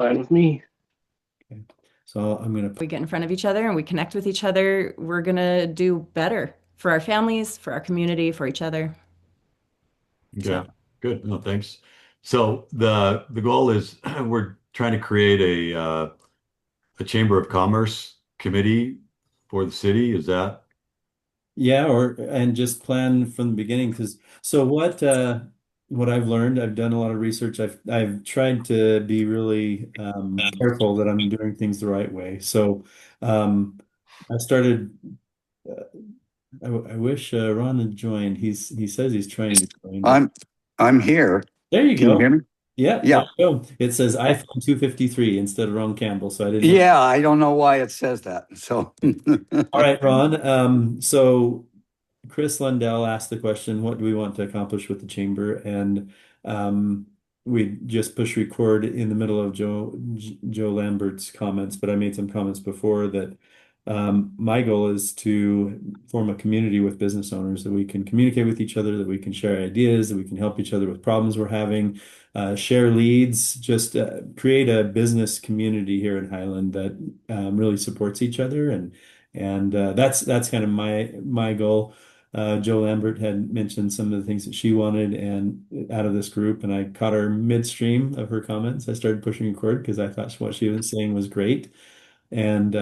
Fine with me. Okay. So I'm gonna We get in front of each other and we connect with each other, we're gonna do better for our families, for our community, for each other. Yeah, So good. No, thanks. So the goal is we're trying to create a Chamber of Commerce committee for the city. Is that? yeah, or and just plan from the beginning because so what I've learned, I've done a lot of research. I've tried to be really careful that I'm doing things the right way. So I started. Uh, I wish Ron had joined. He says he's trying to join, but I'm I'm here. there you Can you go. hear me? Yeah, there Yeah. you go. It says iPhone 253 instead of Ron Campbell, so I didn't know. Yeah, I don't know why it says that. So All right, Ron. So Chris Lundell asked the question, what do we want to accomplish with the chamber? And um, we just push record in the middle of Joe Lambert's comments, but I made some comments before that my goal is to form a community with business owners that we can communicate with each other, that we can share ideas, that we can help each other with problems we're having, share leads, just create a business community here in Highland that really supports each other and that's kind of my goal. Joe Lambert had mentioned some of the things that she wanted and out of this group, and I caught her midstream of her comments. I started pushing record because I thought what she was saying was great. And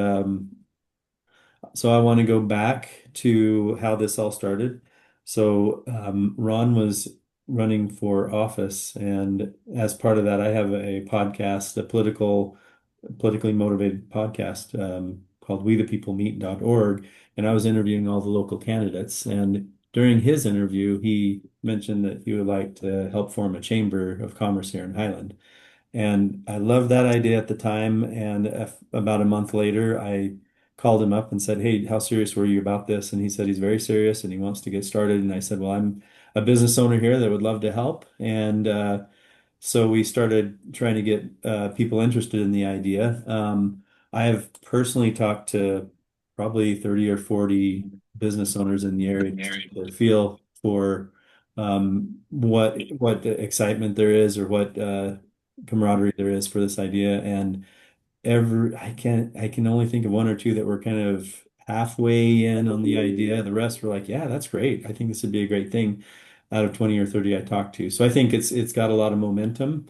so I want to go back to how this all started. So Ron was running for office, and as part of that, I have a podcast, a politically motivated podcast called WeThePeopleMeet.org, and I was interviewing all the local candidates. And during his interview, he mentioned that he would like to help form a chamber of commerce here in Highland. And I loved that idea at the time. And about a month later, I called him up and said, "Hey, how serious were you about this?" And he said he's very serious and he wants to get started. And I said, "Well, I'm a business owner here that would love to help." And so we started trying to get people interested in the idea. I have personally talked to probably 30 or 40 business owners in the area just to get a feel for what the excitement there is or what camaraderie there is for this idea. And I can only think of one or two that were kind of halfway in on the idea. The rest were like, yeah, that's great. I think this would be a great thing out of 20 or 30 I talked to. So I think it's got a lot of momentum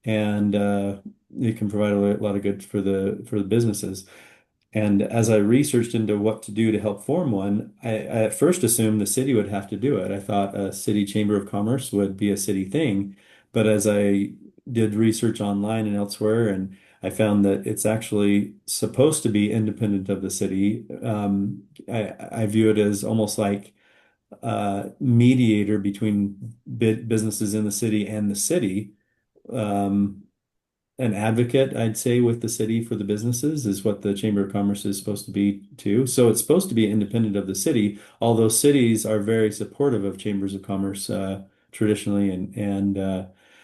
and it can provide a lot of good for the businesses. And as I researched into what to do to help form one, I at first assumed the city would have to do it. I thought a city chamber of commerce would be a city thing. But as I did research online and elsewhere, and I found that it's actually supposed to be independent of the city. I view it as almost like mediator between businesses in the city and the city. Um, an advocate, I'd say, with the city for the businesses is what the Chamber of Commerce is supposed to be too. So it's supposed to be independent of the city, although cities are very supportive of chambers of commerce traditionally, and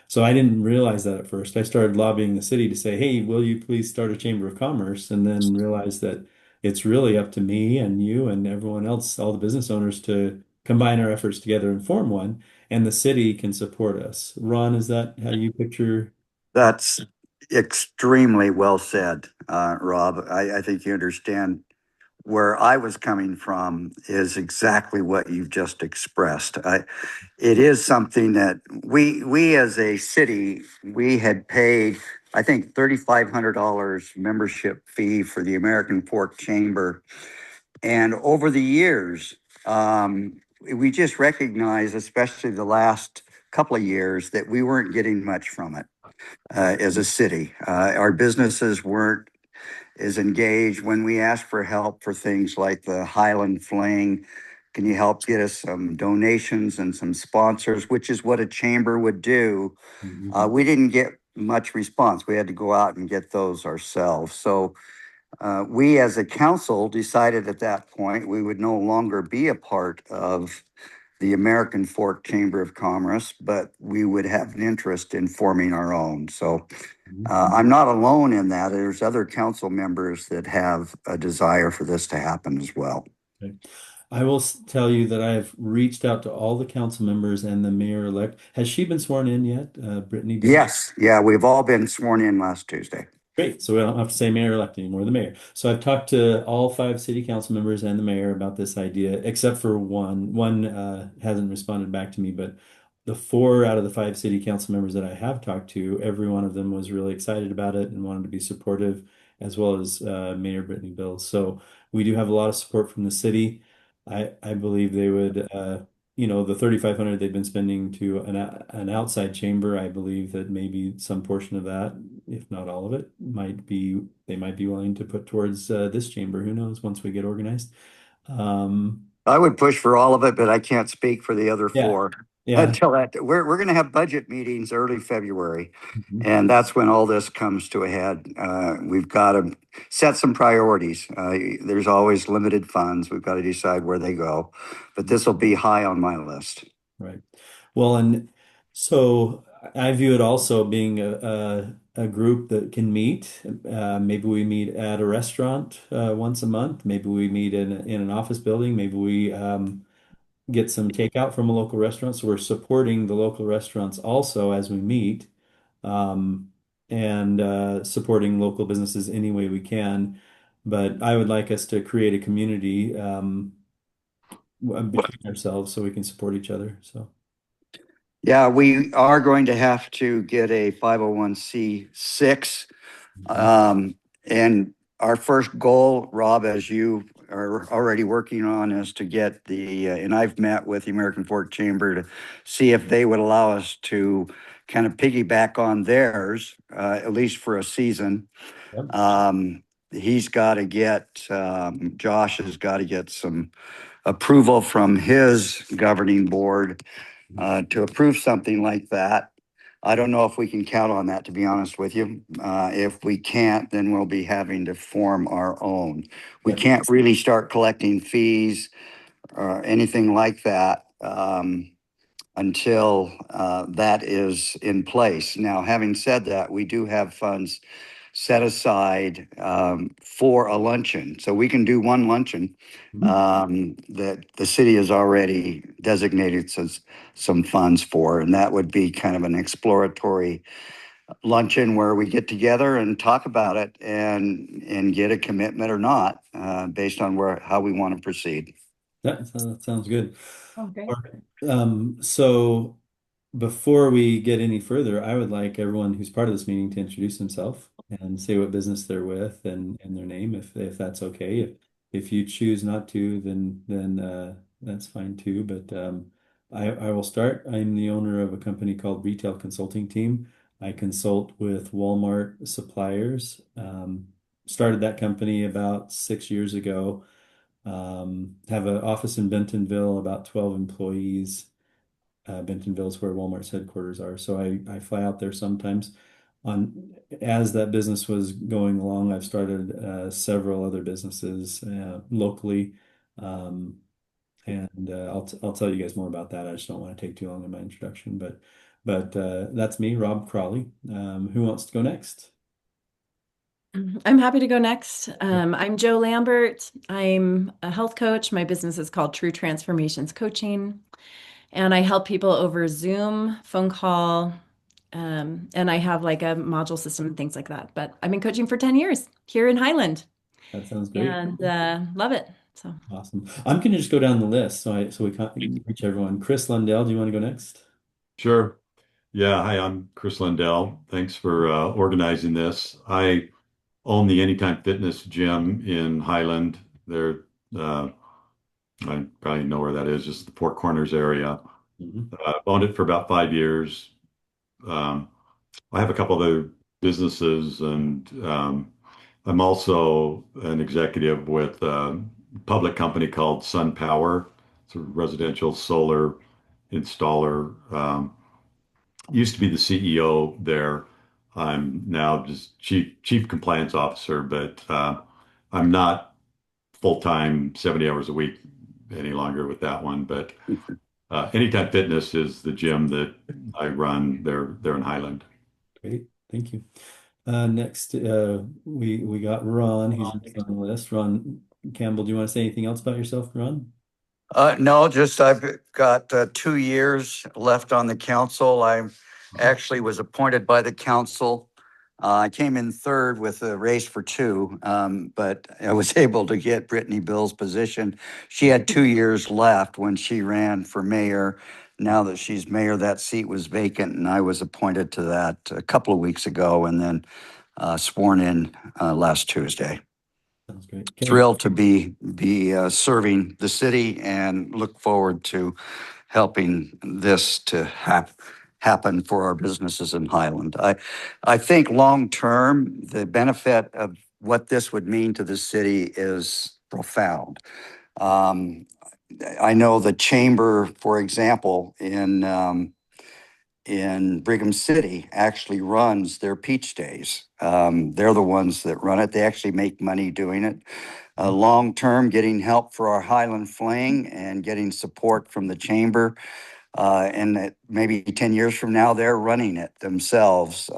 so I didn't realize that at first. I started lobbying the city to say, "Hey, will you please start a chamber of commerce?" And then realized that it's really up to me and you and everyone else, all the business owners, to combine our efforts together and form one, and the city can support us. Ron, is that how you picture? that's extremely well said, Rob. I think you understand where I was coming from is exactly what you've just expressed. It is something that we as a city, we had paid, I think, $3,500 membership fee for the American Fork Chamber. And over the years, we just recognized, especially the last couple of years, that we weren't getting much from it as a city. Our businesses weren't as engaged when we asked for help for things like the Highland Fling. Can you help get us some donations and some sponsors, which is what a chamber would do? Mhm. We didn't get much response. We had to go out and get those ourselves. So we as a council decided at that point we would no longer be a part of the American Fork Chamber of Commerce, but we would have an interest in forming our own. So I'm not alone in that. There's other council members that have a desire for this to happen as well. Okay. I will tell you that I've reached out to all the council members and the mayor-elect. Has she been sworn in yet, Brittany Bill? Yes, yeah, we've all been sworn in last Tuesday. Great. So we don't have to say mayor-elect anymore, the mayor. So I've talked to all five city council members and the mayor about this idea, except for one. One hasn't responded back to me, but the four out of the five city council members that I have talked to, every one of them was really excited about it and wanted to be supportive, as well as Mayor Brittany Bills. So we do have a lot of support from the city. I believe they would the 3,500 they've been spending to an outside chamber, I believe that maybe some portion of that, if not all of it, they might be willing to put towards this chamber. Who knows, once we get organized. Um, I would push for all of it, but I can't speak for the other yeah, four yeah. until that. We're going to have budget meetings early February, Mhm. and that's when all this comes to a head. We've got to set some priorities. There's always limited funds. We've got to decide where they go, but this will be high on my list. Right. Well, and so I view it also being a group that can meet. Maybe we meet at a restaurant once a month. Maybe we meet in an office building. Maybe we get some takeout from a local restaurant. So we're supporting the local restaurants also as we meet, um, and supporting local businesses any way we can. But I would like us to create a community between ourselves so we can support each other. So. Yeah, we are going to have to get a 501c6. Mhm. And our first goal, Rob, as you are already working on, is to get and I've met with the American Fork Chamber to see if they would allow us to kind of piggyback on theirs, at least for a season. Yep. He's got to Josh has got to get some approval from his governing board to approve something like that. I don't know if we can count on that, to be honest with you. If we can't, then we'll be having to form our own. We Yep. can't really start collecting fees or anything like that until that is in place. Now, having said that, we do have funds set aside for a luncheon. So we can do one luncheon Mhm. that the city has already designated some funds for, and that would be kind of an exploratory luncheon where we get together and talk about it and get a commitment or not based on how we want to proceed. That sounds good. Okay. All right. So before we get any further, I would like everyone who's part of this meeting to introduce themselves and say what business they're with and their name, if that's okay. If you choose not to, then that's fine too. But I will start. I'm the owner of a company called Retail Consulting Team. I consult with Walmart suppliers. Started that company about 6 years ago. Have an office in Bentonville, about 12 employees. Bentonville is where Walmart's headquarters are. So I fly out there sometimes. As that business was going along, I've started several other businesses locally. Um, and I'll tell you guys more about that. I just don't want to take too long in my introduction, but that's me, Rob Crawley. Who wants to go next? I'm happy to go next. I'm Joe Lambert. I'm a health coach. My business is called True Transformations Coaching, and I help people over Zoom, phone call, and I have like a module system and things like that. But I've been coaching for 10 years here in Highland That sounds great. and love it. So, Awesome. I'm gonna just go down the list so we can reach everyone. Chris Lundell, do you want to go next? Sure. Yeah. Hi, I'm Chris Lindell. Thanks for organizing this. I own the Anytime Fitness gym in Highland. There, uh, I probably know where that is, just the Four Corners area. Mhm. I've owned it for about 5 years. Um, I have a couple other businesses, and I'm also an executive with a public company called Sun Power. It's a residential solar installer. Used to be the CEO there. I'm now just chief compliance officer, but I'm not full time 70 hours a week any longer with that one. But Anytime Fitness is the gym that I run. They're in Highland. Great, thank you. Next, we got Ron. He's next on the list. Ron Campbell, do you want to say anything else about yourself, Ron? No, just I've got 2 years left on the council. I actually was appointed by the council. I came in third with a race for two, but I was able to get Brittany Bill's position. She had 2 years left when she ran for mayor. Now that she's mayor, that seat was vacant, and I was appointed to that a couple of weeks ago, and then sworn in last Tuesday. Sounds great. Okay. Thrilled to be serving the city and look forward to helping this to happen for our businesses in Highland. I think long term, the benefit of what this would mean to the city is profound. Um, I know the chamber, for example, in Brigham City actually runs their peach days. They're the ones that run it. They actually make money doing it. Long term, getting help for our Highland Fling and getting support from the chamber. And that maybe 10 years from now, they're running it themselves.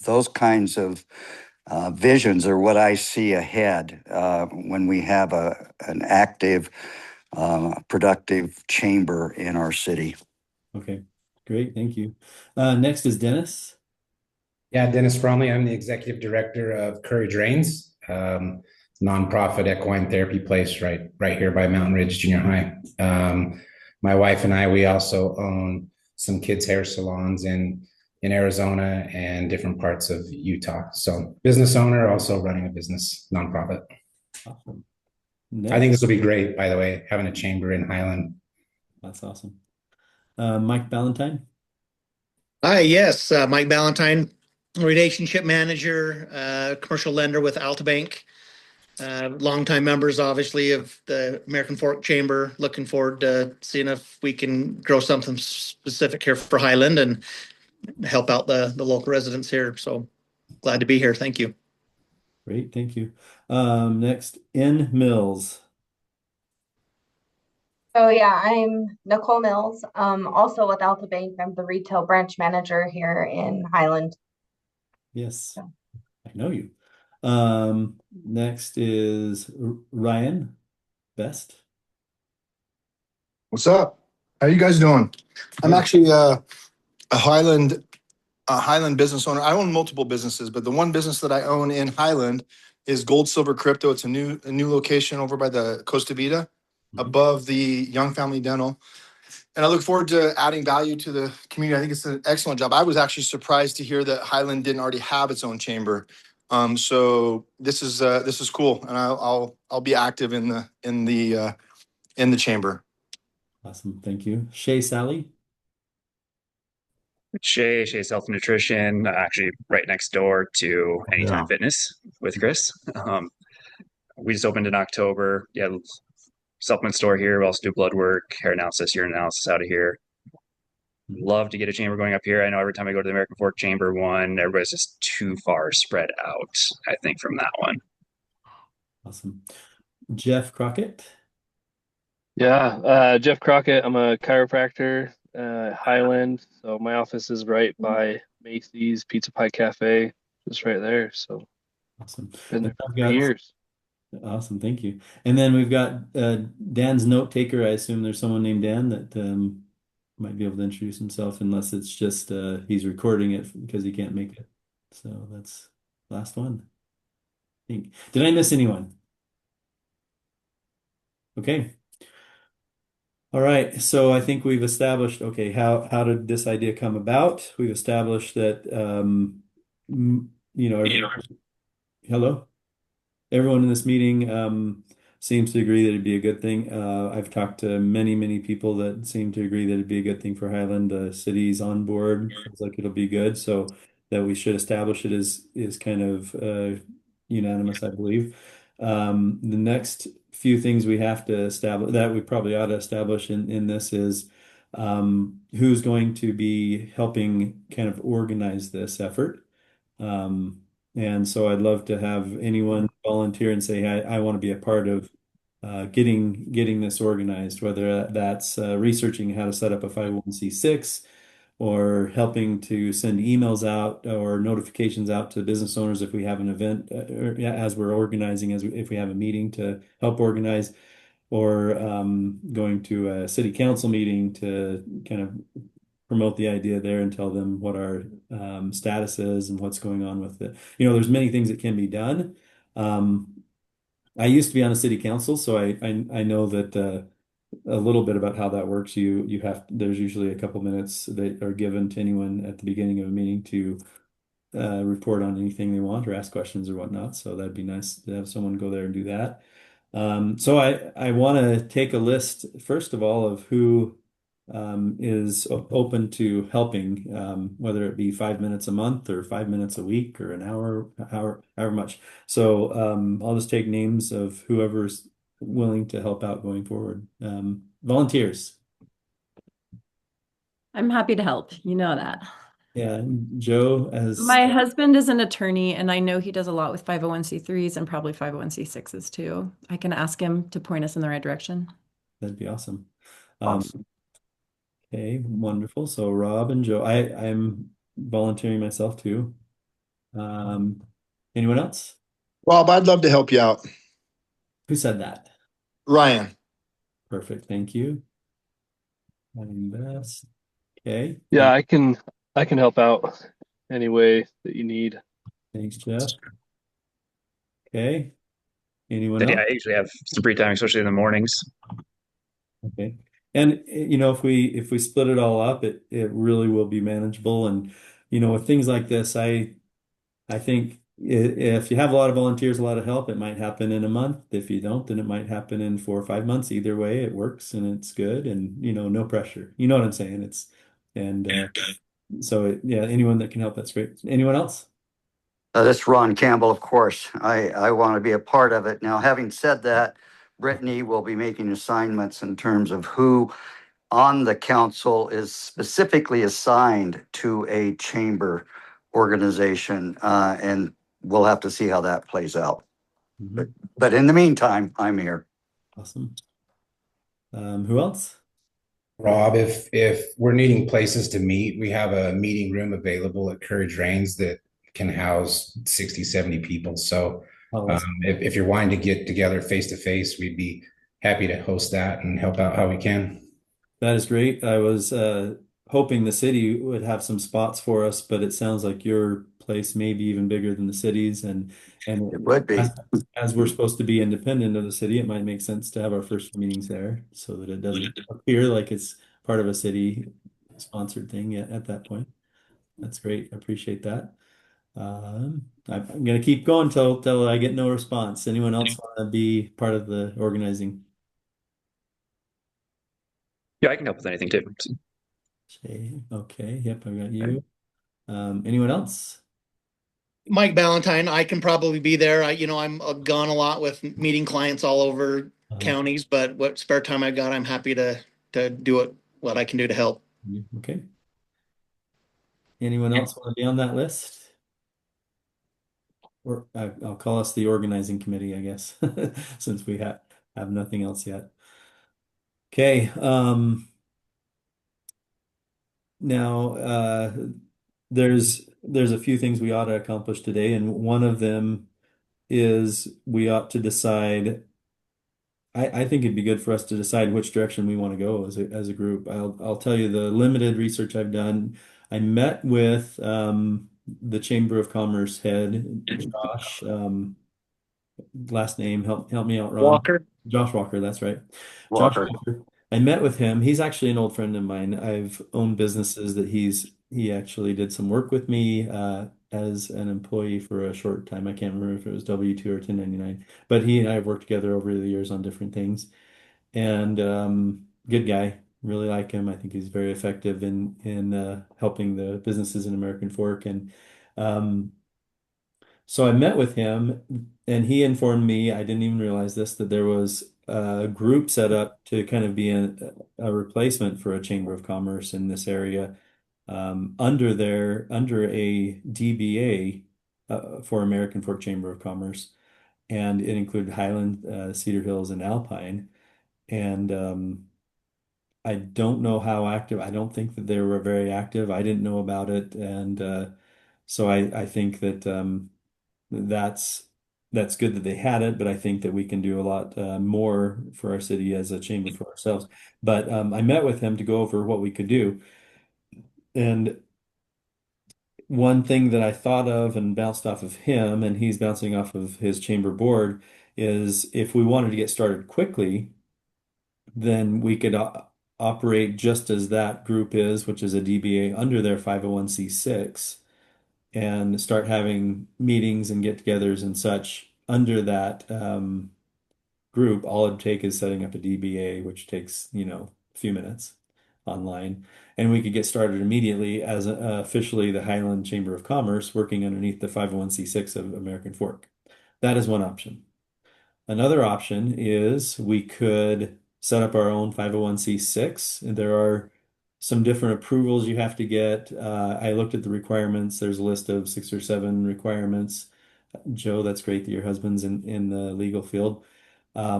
Those kinds of visions are what I see ahead when we have an active, productive chamber in our city. Okay. Great. Thank you. Next is Dennis. Yeah, Dennis Bromley. I'm the executive director of Courage Reigns, nonprofit equine therapy place right here by Mountain Ridge Junior High. My wife and I, we also own some kids' hair salons in Arizona and different parts of Utah. So business owner, also running a business nonprofit. Awesome. I think this will be great, by the way, having a chamber in Highland. That's awesome. Mike Ballantyne. Hi, yes, Mike Ballantyne, relationship manager, commercial lender with Altabank. Longtime members, obviously, of the American Fork Chamber. Looking forward to seeing if we can grow something specific here for Highland and help out the local residents here. So glad to be here. Thank you. Great. Thank you. Next, N Mills. So yeah, I'm Nicole Mills. Also with Alta Bank, I'm the retail branch manager here in Highland. Yes, So. I know you. Next is Ryan Best. What's up? How you guys doing? I'm actually a Highland business owner. I own multiple businesses, but the one business that I own in Highland is Gold Silver Crypto. It's a new location over by the Costa Vida, above the Young Family Dental. And I look forward to adding value to the community. I think it's an excellent job. I was actually surprised to hear that Highland didn't already have its own chamber. So this is cool, and I'll be active in the chamber. Awesome. Thank you. Shay Sally. Shay's Health and Nutrition, actually right next door to Anytime Fitness with Chris. We just opened in October. Yeah, supplement store here. We also do blood work, hair analysis, urine analysis out of here. Love to get a chamber going up here. I know every time I go to the American Fork Chamber one, everybody's just too far spread out, I think, from that one. Awesome. Jeff Crockett. Yeah, Jeff Crockett. I'm a chiropractor, Highland. So my office is right by Macy's Pizza Pie Cafe, just right there. So Awesome. been there for got, years. Awesome. Thank you. And then we've got Dan's note taker. I assume there's someone named Dan that might be able to introduce himself, unless it's just he's recording it because he can't make it. So that's last one. I think. Did I miss anyone? Okay. All right. So I think we've established, okay, how did this idea come about? We've established that hello? Everyone in this meeting seems to agree that it'd be a good thing. I've talked to many people that seem to agree that it'd be a good thing for Highland. The city's on board. Feels like it'll be good. So that we should establish it is kind of unanimous, I believe. The next few things we have to establish that we probably ought to establish in this is who's going to be helping kind of organize this effort. And so I'd love to have anyone volunteer and say, I want to be a part of getting this organized, whether that's researching how to set up a 501(c)(6) or helping to send emails out or notifications out to business owners if we have an event, or as we're organizing, if we have a meeting to help organize. or going to a city council meeting to kind of promote the idea there and tell them what our status is and what's going on with it. There's many things that can be done. I used to be on a city council, so I know that a little bit about how that works. There's usually a couple minutes that are given to anyone at the beginning of a meeting to report on anything they want or ask questions or whatnot. So that'd be nice to have someone go there and do that. So I want to take a list, first of all, of who is open to helping, whether it be 5 minutes a month or 5 minutes a week or an hour, however much. So I'll just take names of whoever's willing to help out going forward. Volunteers. I'm happy to help. You know that. Yeah, Joe as My husband is an attorney, and I know he does a lot with 501c3s and probably 501c6s too. I can ask him to point us in the right direction. that'd be awesome. Awesome. Okay, wonderful. So Rob and Joe, I'm volunteering myself too. Anyone else? Rob, I'd love to help you out. Who said that? Ryan. Perfect, thank you. I'm best. Okay, Yeah, I can help out any way that you need. thanks, Jeff. Okay, anyone Then yeah, else? I usually have some free time, especially in the mornings. Okay. And if we split it all up, it really will be manageable. And with things like this, I think if you have a lot of volunteers, a lot of help, it might happen in a month. If you don't, then it might happen in 4 or 5 months. Either way, it works and it's good, and no pressure. You know what I'm saying? Yeah, anyone that can help, that's great. Anyone else? This is Ron Campbell, of course. I want to be a part of it. Now, having said that, Brittany will be making assignments in terms of who on the council is specifically assigned to a chamber organization, and we'll have to see how that plays out. Mhm. But in the meantime, I'm here. Awesome. Who else? Rob, if we're needing places to meet, we have a meeting room available at Courage Reigns that can house 60, 70 people. So Awesome. if you're wanting to get together face to face, we'd be happy to host that and help out how we can. That is great. I was hoping the city would have some spots for us, but it sounds like your place may be even bigger than the city's, and It would be. as we're supposed to be independent of the city, it might make sense to have our first meetings there so that it doesn't appear like it's part of a city sponsored thing at that point. That's great. I appreciate that. I'm gonna keep going till I get no response. Anyone else want to be part of the organizing? Yeah, I can help with anything too. Okay. Yep, I've got you. Anyone else? Mike Ballantyne, I can probably be there. I'm gone a lot with meeting clients all over counties, but what spare time I got, I'm happy to do what I can do to help. Okay. Anyone else want to be on that list? Or I'll call us the organizing committee, I guess, since we have nothing else yet. Okay. Now, there's a few things we ought to accomplish today, and one of them is we ought to decide. I think it'd be good for us to decide which direction we want to go as a group. I'll tell you the limited research I've done. I met with the Chamber of Commerce head, Josh. Last name, help me out, Ron. Walker. Josh Walker, that's right. Josh Walker. Walker. I met with him. He's actually an old friend of mine. I've owned businesses that he actually did some work with me as an employee for a short time. I can't remember if it was W-2 or 1099, but he and I have worked together over the years on different things. And good guy, really like him. I think he's very effective in helping the businesses in American Fork. And um, so I met with him, and he informed me, I didn't even realize this, that there was a group set up to kind of be a replacement for a Chamber of Commerce in this area, under a DBA for American Fork Chamber of Commerce, and it included Highland, Cedar Hills, and Alpine. And I don't know how active. I don't think that they were very active. I didn't know about it, and so I think that that's that's good that they had it, but I think that we can do a lot more for our city as a chamber for ourselves. But I met with him to go over what we could do. And one thing that I thought of and bounced off of him, and he's bouncing off of his chamber board, is if we wanted to get started quickly, then we could operate just as that group is, which is a DBA under their 501c6, and start having meetings and get-togethers and such under that group. All it'd take is setting up a DBA, which takes, a few minutes online. And we could get started immediately as officially the Highland Chamber of Commerce, working underneath the 501c6 of American Fork. That is one option. Another option is we could set up our own 501c6. And there are some different approvals you have to get. I looked at the requirements. There's a list of 6 or 7 requirements. Joe, that's great that your husband's in the legal field. I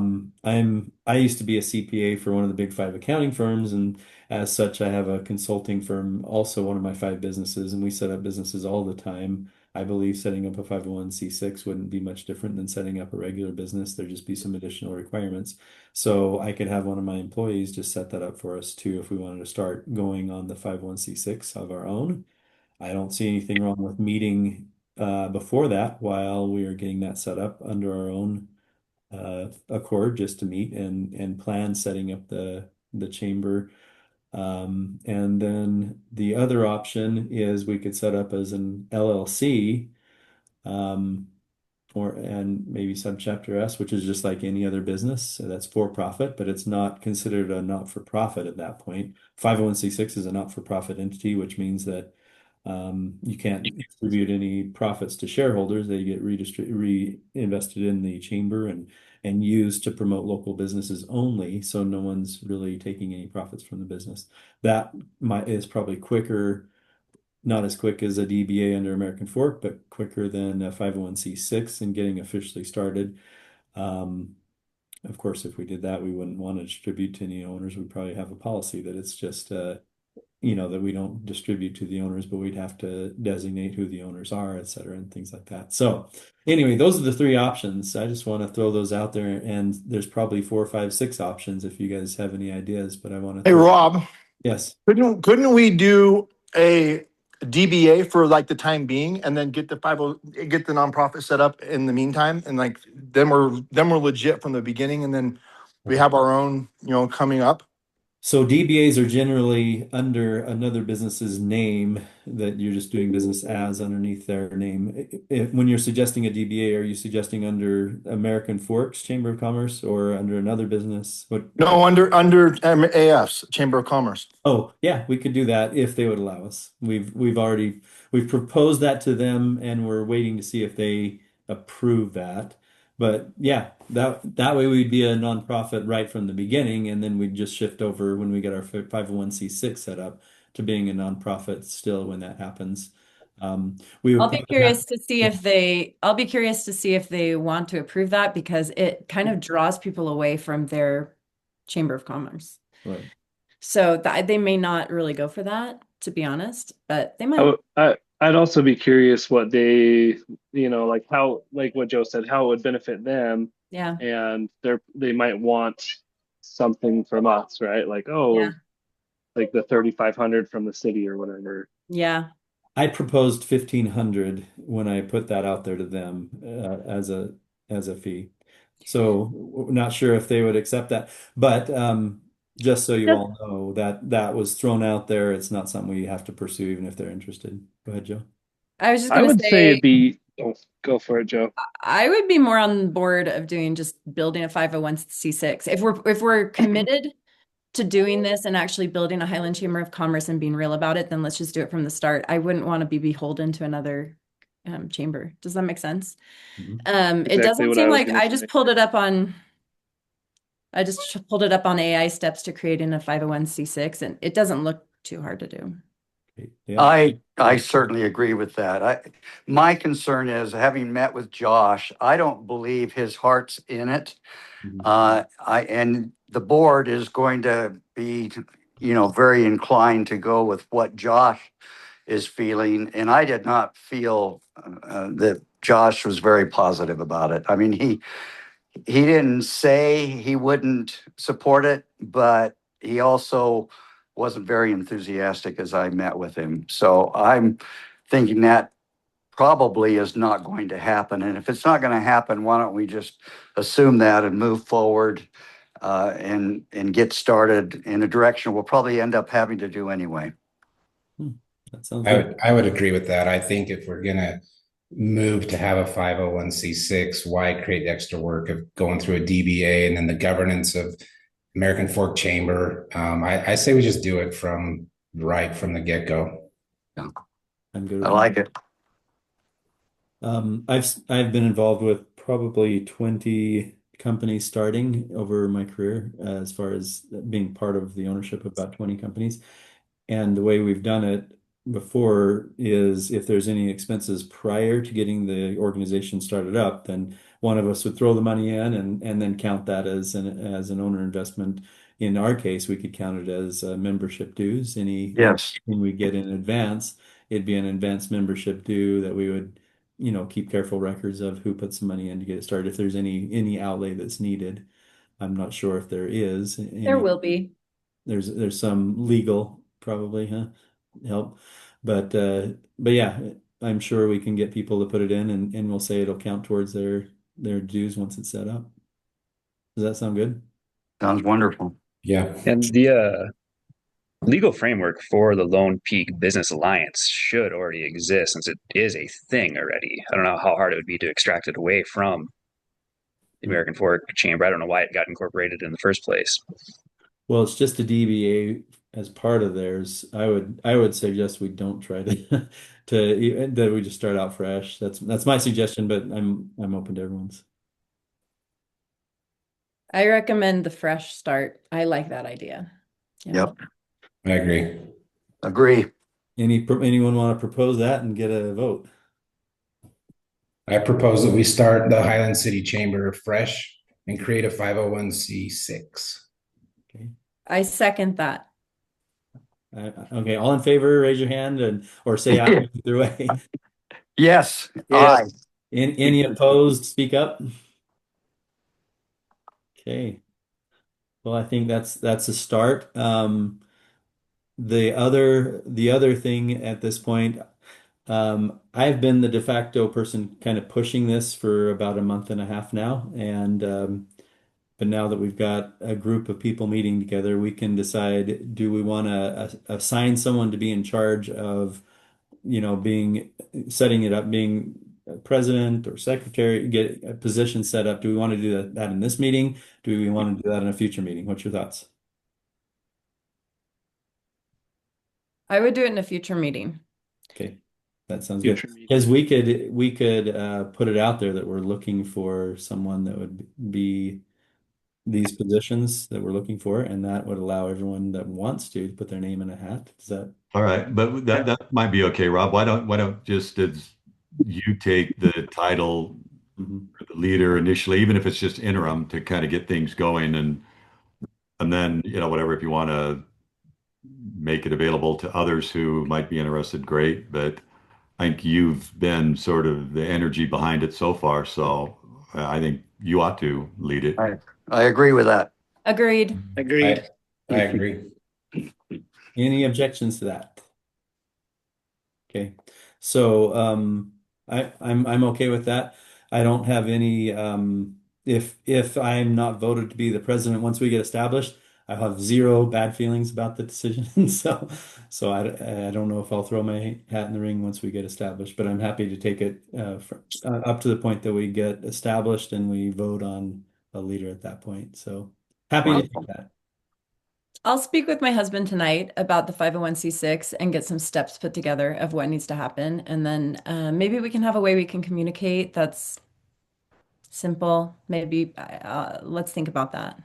used to be a CPA for one of the big 5 accounting firms, and as such, I have a consulting firm, also one of my 5 businesses, and we set up businesses all the time. I believe setting up a 501c6 wouldn't be much different than setting up a regular business. There'd just be some additional requirements. So I could have one of my employees just set that up for us too if we wanted to start going on the 501c6 of our own. I don't see anything wrong with meeting before that while we are getting that set up under our own accord, just to meet and plan setting up the chamber. And then the other option is we could set up as an LLC, and maybe subchapter S, which is just like any other business. So that's for profit, but it's not considered a not-for-profit at that point. 501c6 is a not-for-profit entity, which means that you can't distribute any profits to shareholders. They get reinvested in the chamber and used to promote local businesses only. So no one's really taking any profits from the business. That is probably quicker, not as quick as a DBA under American Fork, but quicker than a 501c6 and getting officially started. Of course, if we did that, we wouldn't want to distribute to any owners. We'd probably have a policy that it's just that we don't distribute to the owners, but we'd have to designate who the owners are, et cetera, and things like that. So anyway, those are the 3 options. I just want to throw those out there, and there's probably 4, 5, 6 options if you guys have any ideas, but I want to. Hey, Rob. Yes. Couldn't we do a DBA for like the time being, and then get the nonprofit set up in the meantime, and like then we're legit from the beginning, and then we have our own, coming up. So DBAs are generally under another business's name that you're just doing business as underneath their name. When you're suggesting a DBA, are you suggesting under American Forks Chamber of Commerce or under another business? No, under AF's Chamber of Commerce. Oh, yeah, we could do that if they would allow us. We've proposed that to them, and we're waiting to see if they approve that. But yeah, that way we'd be a nonprofit right from the beginning, and then we'd just shift over when we get our 501c6 set up to being a nonprofit still when that happens. I'll be curious to see if they want to approve that, because it kind of draws people away from their Chamber of Commerce. Right. So they may not really go for that, to be honest, but they might. I'd also be curious what they, like how, like what Joe said, how it would benefit them. Yeah. And they might want something from us, right? Like, like the 3,500 from the city or whatever. Yeah. I proposed 1,500 when I put that out there to them as a fee. So not sure if they would accept that, but just so you all know that was thrown out there. It's not something we have to pursue, even if they're interested. Go ahead, Joe. I was just I going would to say it'd be, go for it, Joe. I would be more on board of doing just building a 501c6. If we're committed to doing this and actually building a Highland Chamber of Commerce and being real about it, then let's just do it from the start. I wouldn't want to be beholden to another chamber. Does that make sense? It doesn't seem like I just pulled it up on AI steps to creating a 501c6, and it doesn't look too hard to do. Yeah. I certainly agree with that. My concern is, having met with Josh, I don't believe his heart's in it. And the board is going to be, very inclined to go with what Josh is feeling. And I did not feel that Josh was very positive about it. I mean, he didn't say he wouldn't support it, but he also wasn't very enthusiastic as I met with him. So I'm thinking that probably is not going to happen. And if it's not going to happen, why don't we just assume that and move forward and get started in a direction we'll probably end up having to do anyway. That sounds I good. would agree with that. I think if we're gonna move to have a 501c6, why create the extra work of going through a DBA and then the governance of American Fork Chamber? I say we just do it from right from the get-go. I'm good with I that. like it. I've been involved with probably 20 companies starting over my career, as far as being part of the ownership of about 20 companies. And the way we've done it before is if there's any expenses prior to getting the organization started up, then one of us would throw the money in and then count that as an owner investment. In our case, we could count it as membership dues. Yes. Anything we get in advance, it'd be an advanced membership due that we would, keep careful records of who put some money in to get it started. If there's any outlay that's needed, I'm not sure if there is There any. will be. There's some legal probably, help, but yeah, I'm sure we can get people to put it in, and we'll say it'll count towards their dues once it's set up. Does that sound good? Sounds wonderful. Yeah. And the legal framework for the Lone Peak Business Alliance should already exist since it is a thing already. I don't know how hard it would be to extract it away from the American Fork Chamber. I don't know why it got incorporated in the first place. Well, it's just a DBA as part of theirs. I would suggest we don't try to that we just start out fresh. That's my suggestion, but I'm open to everyone's. I recommend the fresh start. I like that idea. Yeah. Yep. I agree. Agree. Anyone want to propose that and get a vote? I propose that we start the Highland City Chamber fresh and create a 501c6. Okay. I second that. Okay, all in favor, raise your hand or say aye either way. Yes. Yes. Aye. Any opposed, speak up. Okay. Well, I think that's a start. The other thing at this point, I've been the de facto person kind of pushing this for about a month and a half now, and but now that we've got a group of people meeting together, we can decide, do we want to assign someone to be in charge of, setting it up, being president or secretary, get a position set up. Do we want to do that in this meeting? Do we want to do that in a future meeting? What's your thoughts? I would do it in a future meeting. Okay, that sounds Future good. meeting. Because we could put it out there that we're looking for someone that would be these positions that we're looking for, and that would allow everyone that wants to put their name in a hat. Does that? All right, but that might be okay, Rob. Why don't just as you take the title Mhm. leader initially, even if it's just interim to kind of get things going, and then whatever, if you want to make it available to others who might be interested, great. But I think you've been sort of the energy behind it so far, so I think you ought to lead it. I agree with that. Agreed. Agreed. I agree. Any objections to that? Okay, so I'm okay with that. I don't have any if I'm not voted to be the president once we get established, I have zero bad feelings about the decision. So I don't know if I'll throw my hat in the ring once we get established, but I'm happy to take it up to the point that we get established and we vote on a leader at that point. So happy to take that. I'll speak with my husband tonight about the 501c6 and get some steps put together of what needs to happen. And then maybe we can have a way we can communicate that's simple. Maybe let's think about that.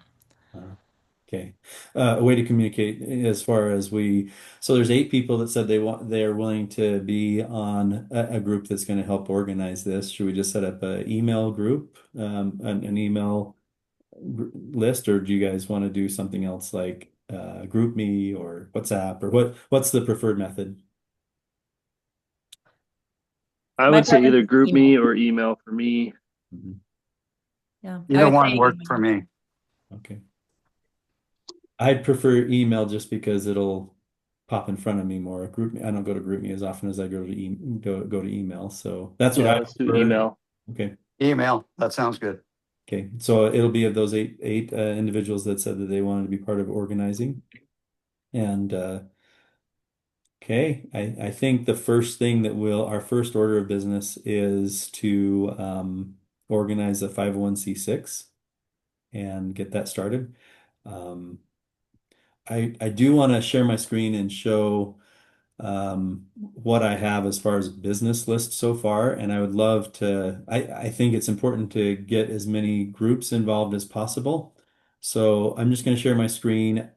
Okay. A way to communicate as far as so there's 8 people that said they're willing to be on a group that's going to help organize this. Should we just set up an email group, an email list, or do you guys want to do something else like group me or WhatsApp, or what's the preferred method? I My would say preference either is group email. me or email for me. Yeah, I Either would one say worked for email. me. Okay. I'd prefer email just because it'll pop in front of me more. I don't go to GroupMe as often as I go to email. So that's what Yeah, I let's do prefer. email. Okay. Email, that sounds good. Okay. So it'll be of those eight individuals that said that they wanted to be part of organizing. And okay, I think the first thing that our first order of business is to organize a 501(c)(6 and get that started. Um, I do want to share my screen and show what I have as far as business lists so far. And I would love to, I think it's important to get as many groups involved as possible. So I'm just going to share my screen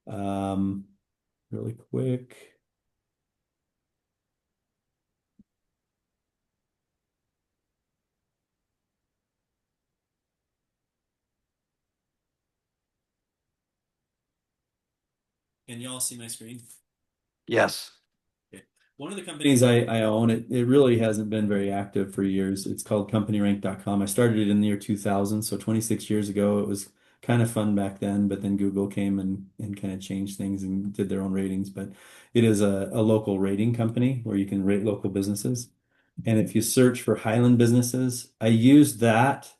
um, really quick. Can y'all see my screen? Yes. Okay. One of the companies I own, it really hasn't been very active for years. It's called companyrank.com. I started it in the year 2000, so 26 years ago. It was kind of fun back then, but then Google came and kind of changed things and did their own ratings. But it is a local rating company where you can rate local businesses. And if you search for Highland businesses, I use that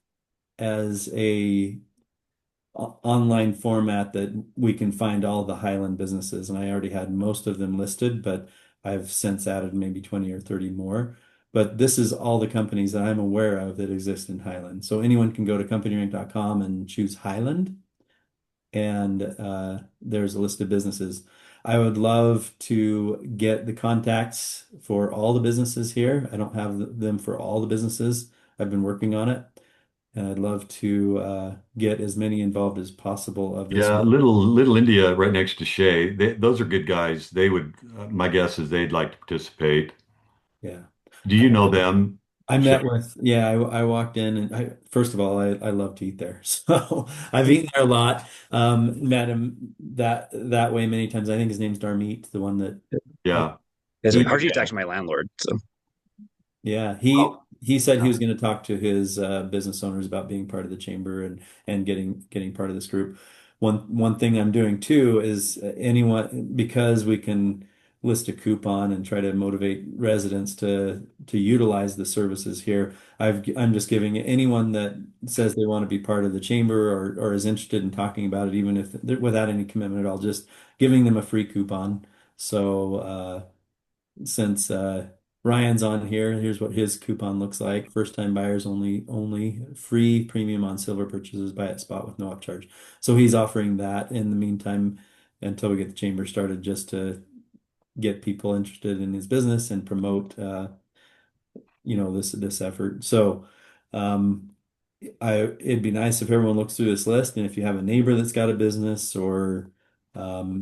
as a online format that we can find all the Highland businesses. And I already had most of them listed, but I've since added maybe 20 or 30 more. But this is all the companies that I'm aware of that exist in Highland. So anyone can go to companyrank.com and choose Highland, and there's a list of businesses. I would love to get the contacts for all the businesses here. I don't have them for all the businesses. I've been working on it. And I'd love to get as many involved as possible of this. Yeah, little India right next to Shea. Those are good guys. They would, my guess is they'd like to participate. Yeah. Do you know them, I Shea? met with, yeah, I walked in and first of all, I love to eat there. So I've eaten there a lot. Met him that way many times. I think his name's Darmeet, the one that Yeah. It's he, actually actually my landlord. So yeah, Oh, he said he yeah. was going to talk to his business owners about being part of the chamber and getting part of this group. One thing I'm doing too is anyone, because we can list a coupon and try to motivate residents to utilize the services here. I'm just giving anyone that says they want to be part of the chamber or is interested in talking about it, even if without any commitment at all, just giving them a free coupon. So since Ryan's on here, here's what his coupon looks like. First time buyers only free premium on silver purchases by at spot with no upcharge. So he's offering that in the meantime until we get the chamber started, just to get people interested in his business and promote this effort. So um it'd be nice if everyone looks through this list, and if you have a neighbor that's got a business or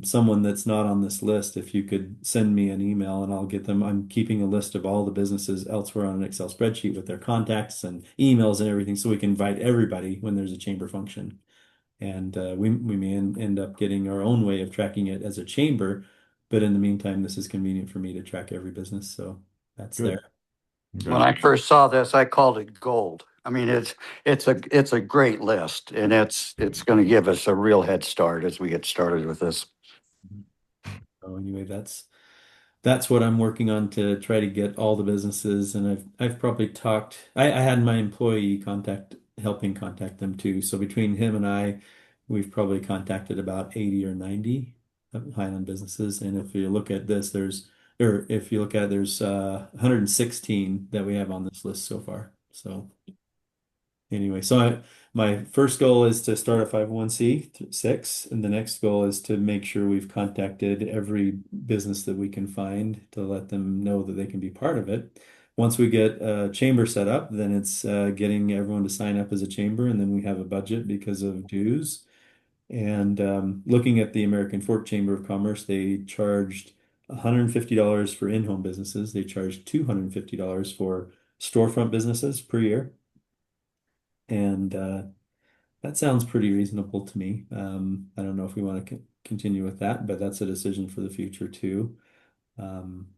someone that's not on this list, if you could send me an email and I'll get them. I'm keeping a list of all the businesses elsewhere on an Excel spreadsheet with their contacts and emails and everything, so we can invite everybody when there's a chamber function. And we may end up getting our own way of tracking it as a chamber, but in the meantime, this is convenient for me to track every business, so that's Good. there. When Okay. I first saw this, I called it gold. I mean, it's a great list, and it's going to give us a real head start as we get started with this. So anyway, that's what I'm working on to try to get all the businesses. And I've probably talked. I had my employee helping contact them too. So between him and I, we've probably contacted about 80 or 90 of Highland businesses. And if you look at this, if you look at it, there's 116 that we have on this list so far. So anyway, my first goal is to start a 501(c)(6), and the next goal is to make sure we've contacted every business that we can find to let them know that they can be part of it. Once we get a chamber set up, then it's getting everyone to sign up as a chamber, and then we have a budget because of dues. And looking at the American Fork Chamber of Commerce, they charged $150 for in-home businesses. They charged $250 for storefront businesses per year. And that sounds pretty reasonable to me. I don't know if we want to continue with that, but that's a decision for the future too. Um,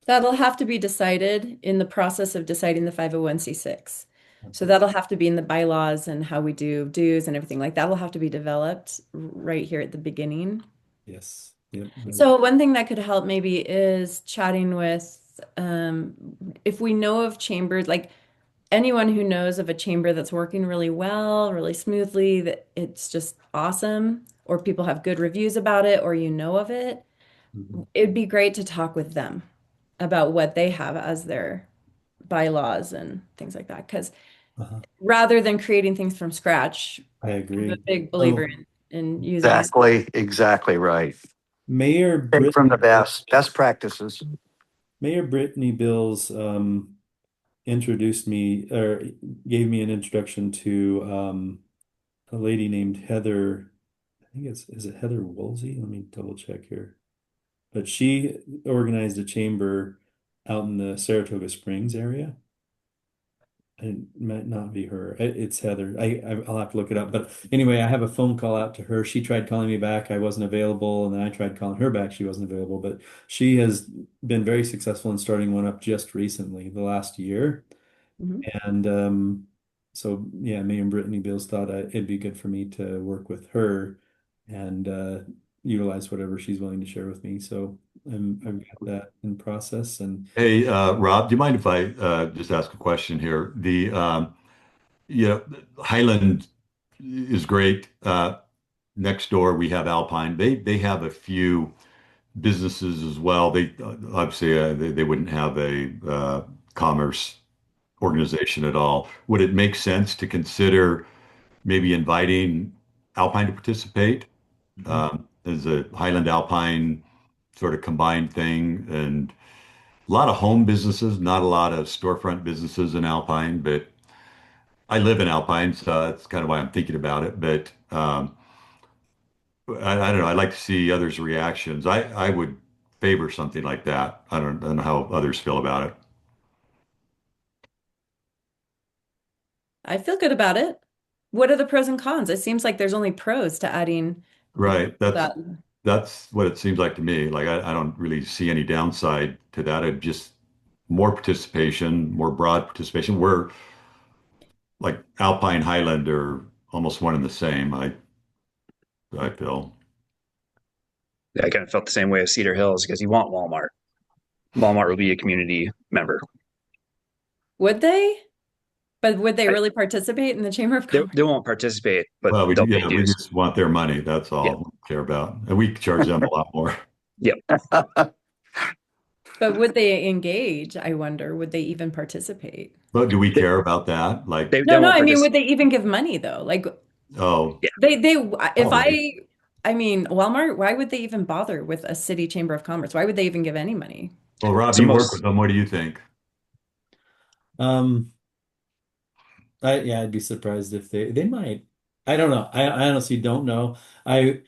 That'll have to be decided in the process of deciding the 501(c)(6). So Okay. that'll have to be in the bylaws and how we do dues and everything like that will have to be developed right here at the beginning. Yes. Yep. So one thing that could help maybe is chatting with, if we know of chambers, like anyone who knows of a chamber that's working really well, really smoothly, that it's just awesome, or people have good reviews about it, or you know of it, Mhm. it'd be great to talk with them about what they have as their bylaws and things like that. Because Uh-huh. rather than creating things from scratch, I I'm a agree. big believer So in using. Exactly right. Mayor Take from the Brittany, best practices. Mayor Brittany Bills introduced me or gave me an introduction to a lady named Heather. I think is it Heather Woolsey? Let me double check here. But she organized a chamber out in the Saratoga Springs area. It might not be her. It's Heather. I'll have to look it up. But anyway, I have a phone call out to her. She tried calling me back. I wasn't available, and then I tried calling her back. She wasn't available. But she has been very successful in starting one up just recently, the last year. Mhm. And so yeah, me and Brittany Bills thought it'd be good for me to work with her and utilize whatever she's willing to share with me. So I've got that in process. And Hey, Rob, do you mind if I just ask a question here? You know, Highland is great. Next door, we have Alpine. They have a few businesses as well. They obviously they wouldn't have a commerce organization at all. Would it make sense to consider maybe inviting Alpine to participate Mhm. as a Highland Alpine sort of combined thing? And a lot of home businesses, not a lot of storefront businesses in Alpine, but I live in Alpine, so that's kind of why I'm thinking about it. But I don't know. I'd like to see others' reactions. I would favor something like that. I don't know how others feel about it. I feel good about it. What are the pros and cons? It seems like there's only pros to adding Right. that. That's what it seems like to me. Like I don't really see any downside to that. It just more participation, more broad participation. We're like Alpine Highland are almost one and the same. I feel. I kind of felt the same way as Cedar Hills because you want Walmart. Walmart will be a community member. Would they? But would they I, really participate in the Chamber of they, Commerce? they won't participate, but Well, they'll pay we dues. just want their money. That's Yeah. all we care about. And we charge them a lot more. Yep. But would they engage? I wonder, would they even participate? But do we They, care about that? Like, they No, won't I mean, participate. would they even give money though? Like oh, Yeah. they if probably. I mean, Walmart, why would they even bother with a city chamber of commerce? Why would they even give any money? Well, Rob, So you work with most, them. What do you think? um, yeah, I'd be surprised if they might. I don't know. I honestly don't know. I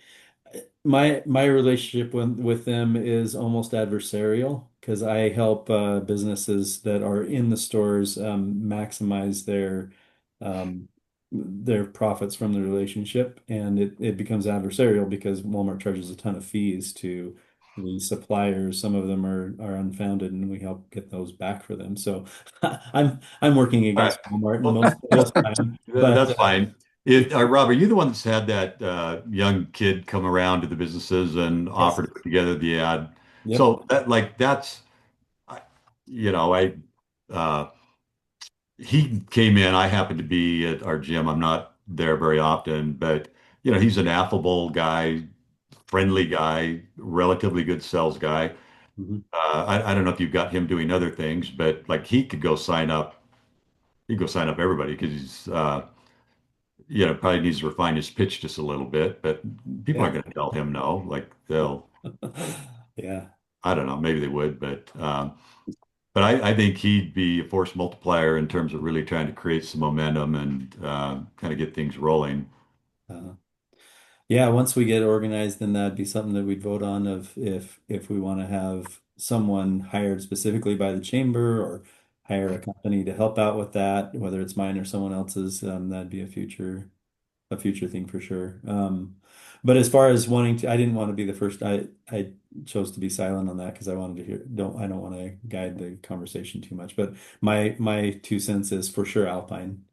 my relationship with them is almost adversarial because I help businesses that are in the stores maximize their profits from the relationship, and it becomes adversarial because Walmart charges a ton of fees to the suppliers. Some of them are unfounded, and we help get those back for them. So I'm working All right. against Walmart Well, most time, but that's fine. Rob, are you the one that's had that young kid come around to the businesses and yes, offer to put together the ad? yep. So that's, I- you know, I uh, he came in. I happened to be at our gym. I'm not there very often, but he's an affable guy, friendly guy, relatively good sales guy. Mhm. I don't know if you've got him doing other things, but like he could go sign up. He'd go sign up everybody because he's probably needs to refine his pitch just a little bit, but people Yeah. aren't going to tell him no. Like Yeah. I don't know, maybe they would, but I think he'd be a force multiplier in terms of really trying to create some momentum and kind of get things rolling. Uh, yeah, once we get organized, then that'd be something that we'd vote on of if we want to have someone hired specifically by the chamber or hire a company to help out with that, whether it's mine or someone else's, that'd be a future a future thing for sure. But as far as wanting to, I didn't want to be the first. I chose to be silent on that because I wanted to hear. I don't want to guide the conversation too much. But my 2 cents is for sure Alpine.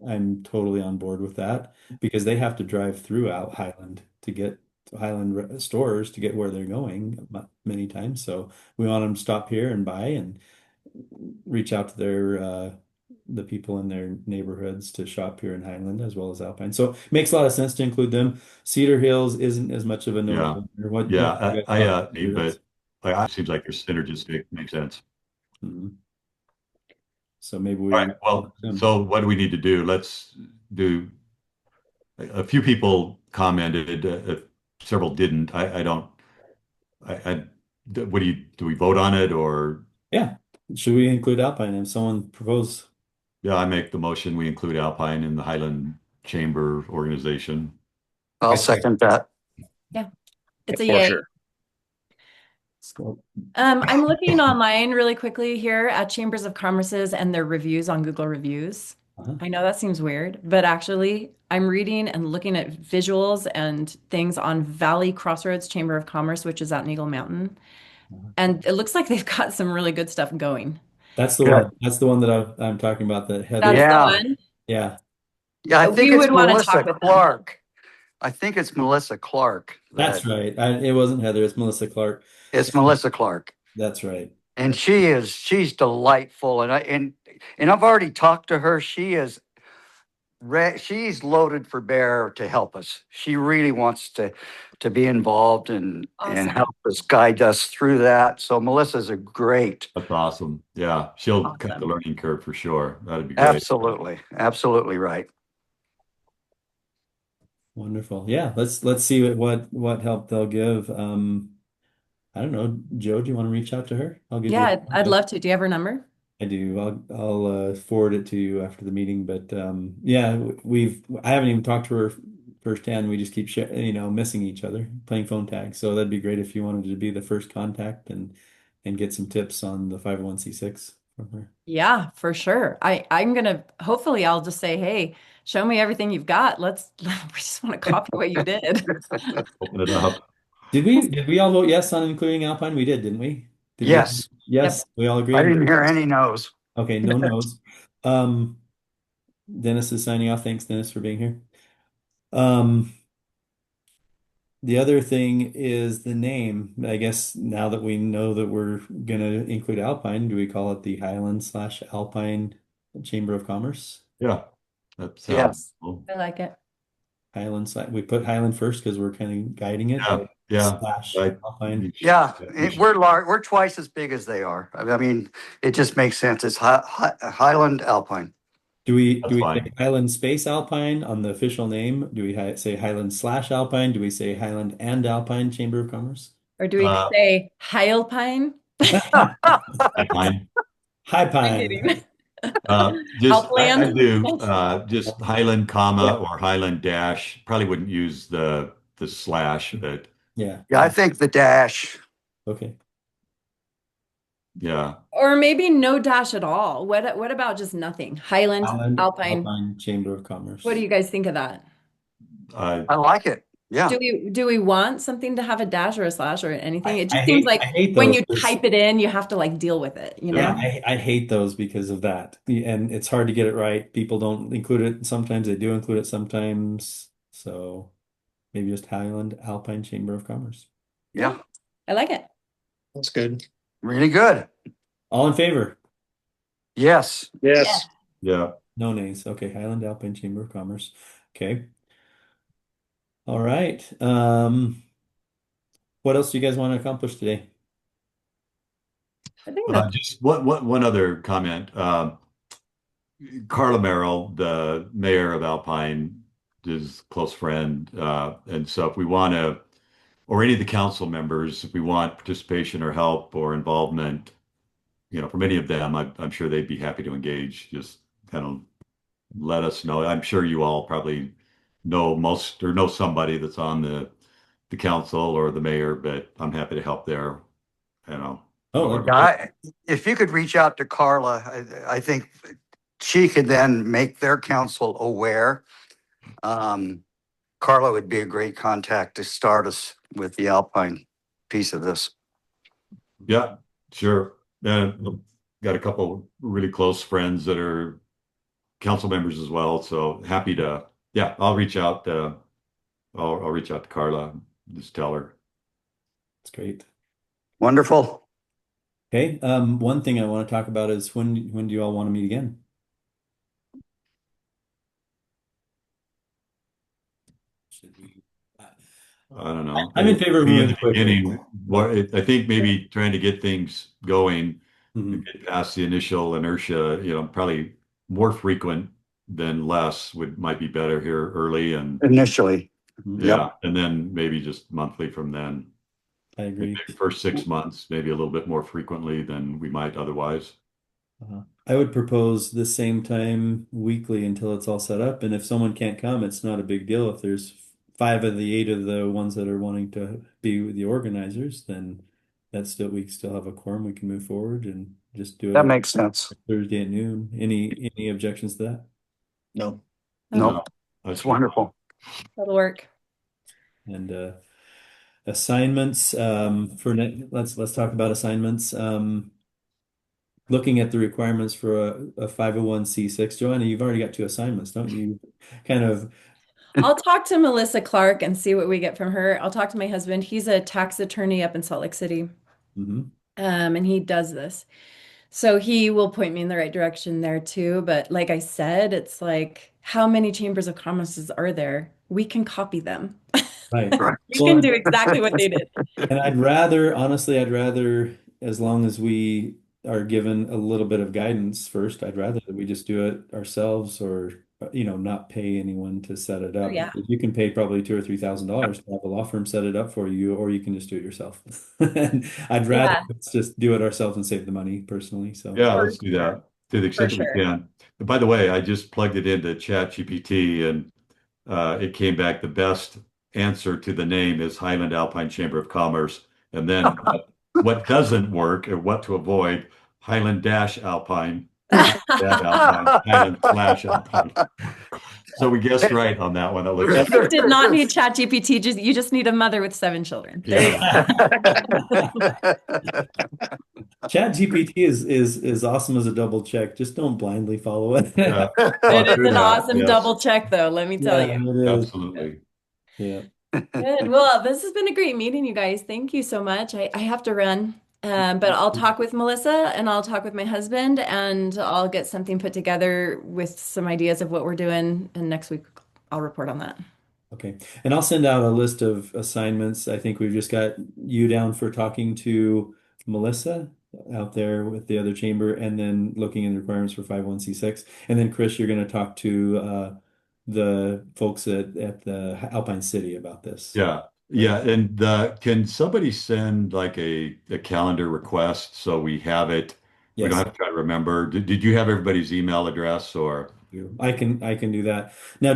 I'm totally on board with that because they have to drive through out Highland to get to stores to get where they're going many times. So we want them to stop here and buy and reach out to the people in their neighborhoods to shop here in Highland as well as Alpine. So it makes a lot of sense to include them. Cedar Hills isn't as much of a Yeah. no-brainer. What Yeah. do you guys thought about Cedar Hills? But it seems like they're synergistic. Makes sense. Mhm. So maybe All right. Well, so what do we need to do? Let's do. A few people commented, several didn't. I don't. What do we vote on it or? Yeah. Should we include Alpine if someone propose? Yeah, I make the motion. We include Alpine in the Highland Chamber organization. I'll second that. Yeah, it's a For yay. sure. I'm looking online really quickly here at Chambers of Commerce's and their reviews on Google Reviews. I know that seems weird, but actually I'm reading and looking at visuals and things on Valley Crossroads Chamber of Commerce, which is out in Eagle Mountain. And it looks like they've got some really good stuff going. That's the one. That's the one that I'm talking about. That Heather. That's Yeah. the one. Yeah. Yeah, I think We it's would want to Melissa talk with them. Clark. I think it's Melissa Clark. That's right. It wasn't Heather. It's Melissa Clark. It's Melissa Clark. That's right. And she's delightful. And I've already talked to her. She's loaded for bear to help us. She really wants to be involved and Awesome. help us guide us through that. So Melissa's a great. That's awesome. Yeah, she'll cut the learning curve for sure. That'd be great. Absolutely. Absolutely right. Wonderful. Yeah, let's see what help they'll give. I don't know, Joe, do you want to reach out to her? I'll give you. Yeah, I'd love to. Do you have her number? I do. I'll forward it to you after the meeting. But yeah, I haven't even talked to her firsthand. We just keep missing each other, playing phone tag. So that'd be great if you wanted to be the first contact and get some tips on the 501(c)(6) from her. Yeah, for sure. I'm gonna hopefully I'll just say, hey, show me everything you've got. We just want to copy what you did. Open it up. Did we all vote yes on including Alpine? We did, didn't we? Yes. Yes, we all agree. I didn't hear any no's. Okay, no no's. Dennis is signing off. Thanks, Dennis, for being here. The other thing is the name. I guess now that we know that we're gonna include Alpine, do we call it the Highland/Alpine Chamber of Commerce? Yeah, that sounds Yes. cool. I like it. Highland, we put Highland first because we're kind of guiding it. Yeah, yeah. Slash Right. Alpine. Yeah, we're twice as big as they are. I mean, it just makes sense. It's Highland Alpine. Do we That's say fine. Highland Space Alpine on the official name? Do we say Highland/Alpine? Do we say Highland and Alpine Chamber of Commerce? Or do we say Highland? Alpine. High I'm Pine. kidding. I do just Highland comma or Highland dash. Probably wouldn't use the slash, but Yeah. Yeah, I think the dash. Okay. yeah. Or maybe no dash at all. What about just nothing? Highland Alpine. Chamber of Commerce. What do you guys think of that? I like it. Yeah. Do we want something to have a dash or a slash or anything? It just I seems hate- like I hate when those. you type it in, you have to like deal with it, you know? Yeah, I hate those because of that. And it's hard to get it right. People don't include it. Sometimes they do include it sometimes. So maybe just Highland Alpine Chamber of Commerce. Yeah. I like it. That's good. Really good. All in favor? Yes. Yes. Yeah. No nays. Okay, Highland Alpine Chamber of Commerce. Okay. All right. What else do you guys want to accomplish today? I think that's Just one other comment. Carla Merrill, the mayor of Alpine, is a close friend. And so if we want to, or any of the council members, if we want participation or help or involvement, from any of them, I'm sure they'd be happy to engage. Just kind of let us know. I'm sure you all probably know most or know somebody that's on the council or the mayor, but I'm happy to help there. Oh, however. If you could reach out to Carla, I think she could then make their council aware Carla would be a great contact to start us with the Alpine piece of this. Yeah, sure. And got a couple really close friends that are council members as well. So happy to, yeah, I'll reach out. I'll reach out to Carla, just tell her. That's great. Wonderful. Okay. One thing I want to talk about is when do you all want to meet again? Should we? I don't know. I'm in favor of Maybe in moving the quickly. beginning, I think maybe trying to get things going, Mhm. get past the initial inertia, probably more frequent than less might be better here early and Initially. yeah, and then maybe just monthly from then. I agree. Maybe first 6 months, maybe a little bit more frequently than we might otherwise. I would propose the same time weekly until it's all set up. And if someone can't come, it's not a big deal. If there's 5 of the 8 of the ones that are wanting to be with the organizers, then we still have a quorum. We can move forward and just do That it makes sense. Thursday at noon. Any objections to that? No. Nope. That's It's wonderful. That'll work. And assignments let's talk about assignments. Looking at the requirements for a 501c6, Joanna, you've already got 2 assignments, don't you? Kind of. I'll talk to Melissa Clark and see what we get from her. I'll talk to my husband. He's a tax attorney up in Salt Lake City. Mhm. And he does this. So he will point me in the right direction there too. But like I said, it's like, how many chambers of commerce are there? We can copy them. Right. We can do exactly what they did. And honestly, as long as we are given a little bit of guidance first, I'd rather that we just do it ourselves or, not pay anyone to set it Oh, up. yeah. You can pay probably $2,000 or $3,000 to have a law firm set it up for you, or you can just do it yourself. And I'd rather Yeah. let's just do it ourselves and save the money personally. So Yeah, For let's do sure. that to the extent For that we sure. can. And by the way, I just plugged it into ChatGPT and it came back the best answer to the name is Highland Alpine Chamber of Commerce. And then what doesn't work or what to avoid, Highland Dash Alpine, Highland Slash Alpine. So we guessed right on that one. It looks like. You did not need ChatGPT. You just need a mother with 7 children. There you go. ChatGPT is awesome as a double check. Just don't blindly follow it. Yeah, It is true an that. awesome Yes, double check, though, let me tell you. It is. absolutely. Yeah. Good. Well, this has been a great meeting, you guys. Thank you so much. I have to run, but I'll talk with Melissa and I'll talk with my husband and I'll get something put together with some ideas of what we're doing. And next week I'll report on that. Okay. And I'll send out a list of assignments. I think we've just got you down for talking to Melissa out there with the other chamber and then looking in the requirements for 501c6. And then Chris, you're going to talk to the folks at the Alpine City about this. Yeah. Yeah. And can somebody send like a calendar request so we have it? We don't Yes. have to try to remember. Did you have everybody's email address or? I can do that. Now,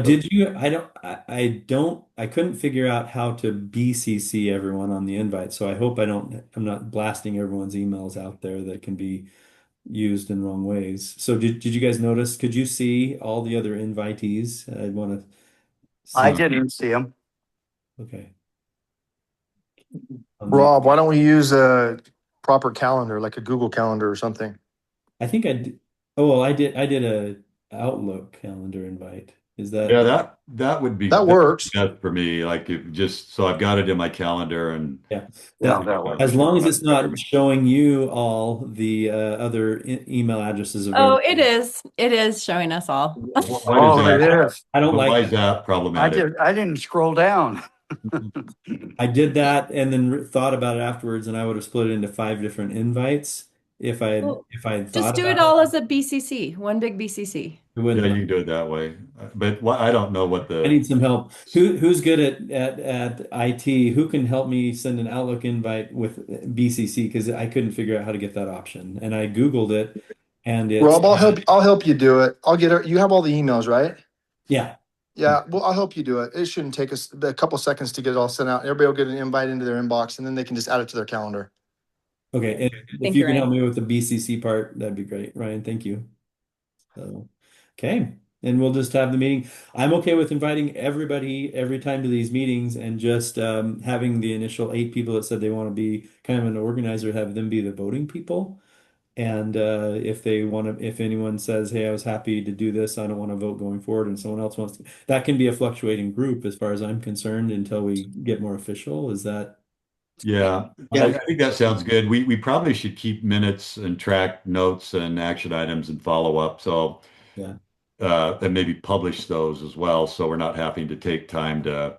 I couldn't figure out how to BCC everyone on the invite, so I hope I'm not blasting everyone's emails out there that can be used in wrong ways. So did you guys notice? Could you see all the other invitees? I want to I see. didn't see him. Okay. Rob, why don't we use a proper calendar, like a Google Calendar or something? I think I did. Oh, well, I did a Outlook calendar invite. Is that? Yeah, that would be That works. best for me. Like if just so I've got it in my calendar and Yeah. That works. As long as it's not showing you all the other email addresses Oh, available. it is. It is showing us all. why it is. I don't why like is that I problematic? didn't scroll down. I did that and then thought about it afterwards, and I would have split it into 5 different invites if I had Well, thought Just do it about all as a BCC, one big BCC. it. Yeah, you can do it that way. But I don't know what I the need some help. Who's good at IT? Who can help me send an Outlook invite with BCC? Because I couldn't figure out how to get that option, and I Googled it, and Rob, I'll help you do it. I'll get it. You have all the emails, right? Yeah. Yeah, well, I'll help you do it. It shouldn't take us a couple seconds to get it all sent out. Everybody will get an invite into their inbox, and then they can just add it to their calendar. Okay, and if Thank you you, can help Ryan. me with the BCC part, that'd be great, Ryan. Thank you. So, okay. And we'll just have the meeting. I'm okay with inviting everybody every time to these meetings and just having the initial 8 people that said they want to be kind of an organizer, have them be the voting people. And if they want to, if anyone says, "Hey, I was happy to do this, I don't want to vote going forward," and someone else wants to, that can be a fluctuating group as far as I'm concerned until we get more official. Is that? Yeah, Yeah. I think that sounds good. We probably should keep minutes and track notes and action items and follow up. So Yeah. and maybe publish those as well, so we're not having to take time to,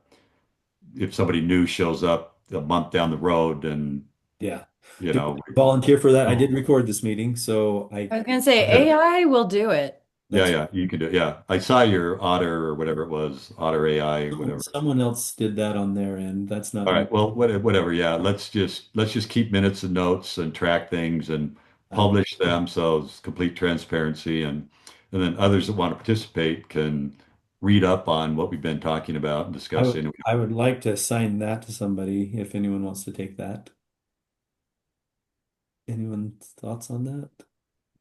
if somebody new shows up a month down the road and, Yeah. you Do know, volunteer for that. I did oh, record this meeting, so I was gonna say AI will do it. yeah, that's yeah, you can do it. Yeah. I saw your Otter or whatever it was, Otter AI, whatever. someone else did that on their end. That's not All me. right. Well, whatever. Yeah. Let's just keep minutes and notes and track things and I will. publish them so it's complete transparency, and then others that want to participate can read up on what we've been talking about and I would, discussing. I would like to assign that to somebody if anyone wants to take that. Anyone's thoughts on that?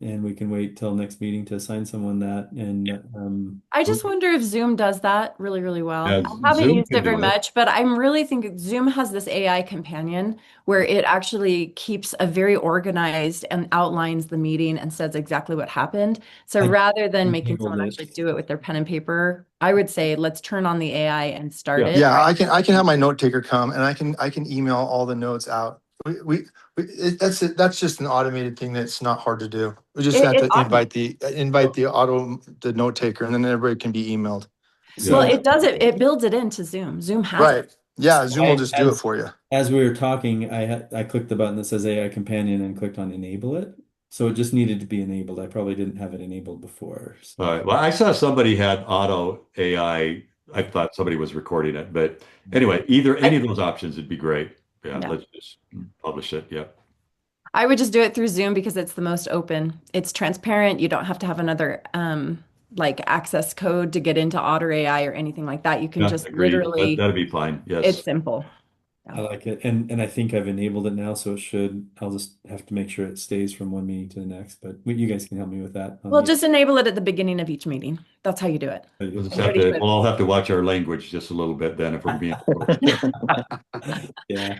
And we can wait till next meeting to assign someone that. And I just wonder if Zoom does that really, really well. Yeah, I haven't Zoom used can it very do it. much, but I'm really thinking Zoom has this AI companion where it actually keeps a very organized and outlines the meeting and says exactly what happened. So I rather than making enabled someone it. actually do it with their pen and paper, I would say let's turn on the AI and start Yeah. it. Yeah, I can have my note taker come and I can email all the notes out. That's just an automated thing that's not hard to do. We just have It to invite the note taker, and then everybody can be emailed. well, So it does it. It builds it into Zoom. Zoom has it. Right. Yeah, Zoom will just do it for you. as we were talking, I clicked the button that says AI companion and clicked on enable it. So it just needed to be enabled. I probably didn't have it enabled before. All So right. Well, I saw somebody had auto AI. I thought somebody was recording it, but anyway, either any of those options would be great. Yeah, Yeah. let's just publish it. Yeah. I would just do it through Zoom because it's the most open. It's transparent. You don't have to have another like access code to get into Otter AI or anything like that. You can Yeah, just agreed. literally, That'd be fine. it's Yes. simple. I like it. And I think I've enabled it now, so it should, I'll just have to make sure it stays from one meeting to the next. But you guys can help me with that. Well, just enable it at the beginning of each meeting. That's how you do it. We'll just Everybody should. we'll all have to watch our language just a little bit then if we're being. Yeah.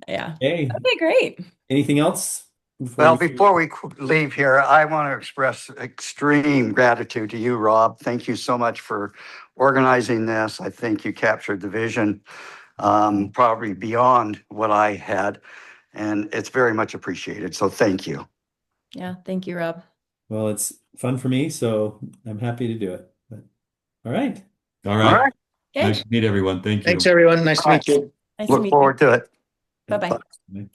Yeah. Hey, Okay, great. anything else? Well, before we leave here, I want to express extreme gratitude to you, Rob. Thank you so much for organizing this. I think you captured the vision, probably beyond what I had, and it's very much appreciated. So thank you. Yeah, thank you, Rob. Well, it's fun for me, so I'm happy to do it. But, all right. All All right. right. Okay. Nice to meet everyone. Thank you. Thanks, everyone. Nice to meet you. Nice to Look meet you. forward to it. Bye-bye. Bye.